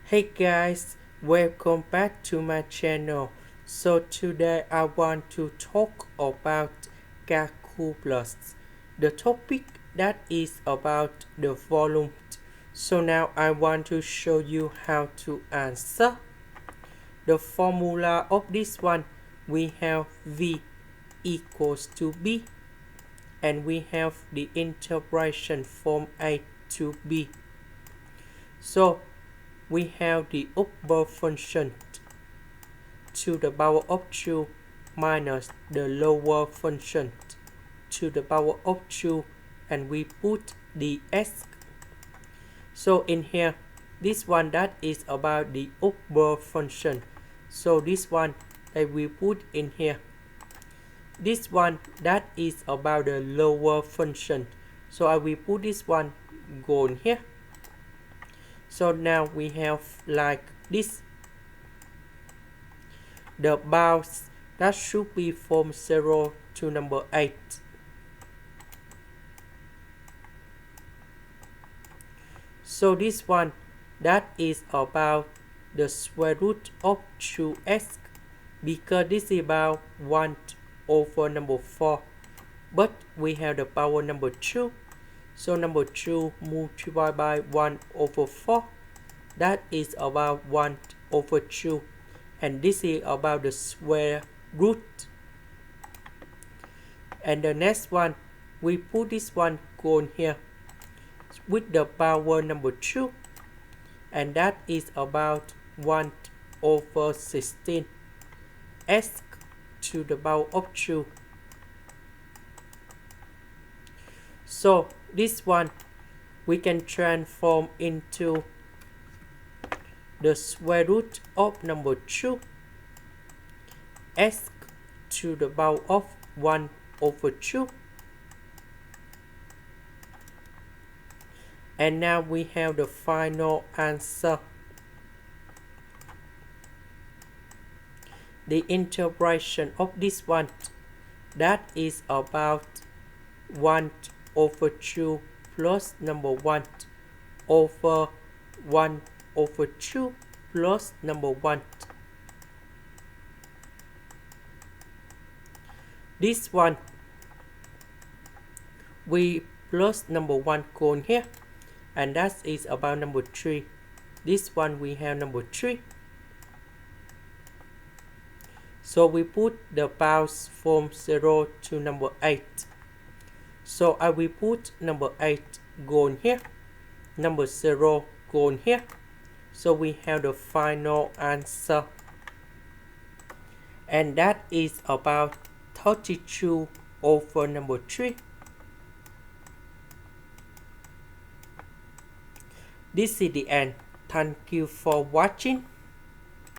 Hey guys, welcome back to my channel. So today I want to talk about calculus, the topic that is about the volume. So now I want to show you how to answer. The formula of this one, we have V equals to B, and we have the integration from A to B. So we have the upper function to the power of 2 minus the lower function to the power of 2, and we put the s. So in here, this one that is about the upper function, so this one that we put in here. This one that is about the lower function, so I will put this one going here. So now we have like this. The bounds that should be from 0 to number 8. So this one that is about the square root of 2x, because this is about 1 over number 4, but we have the power number 2, so number 2 multiplied by 1 over 4, that is about 1 over 2, and this is about the square root. And the next one, we put this one going here with the power number 2, and that is about 1 over 16 s to the power of 2. So this one we can transform into the square root of number 2 s to the power of 1 over 2. And now we have the final answer. The integration of this one, that is about 1 over 2 plus number 1 over 1 over 2 plus number 1. This one, we plus number 1 going here, and that is about number 3. This one we have number 3. So we put the bounds from 0 to number 8. So I will put number 8 going here, number 0 going here. So we have the final answer. And that is about 32 over number 3. This is the end. Thank you for watching.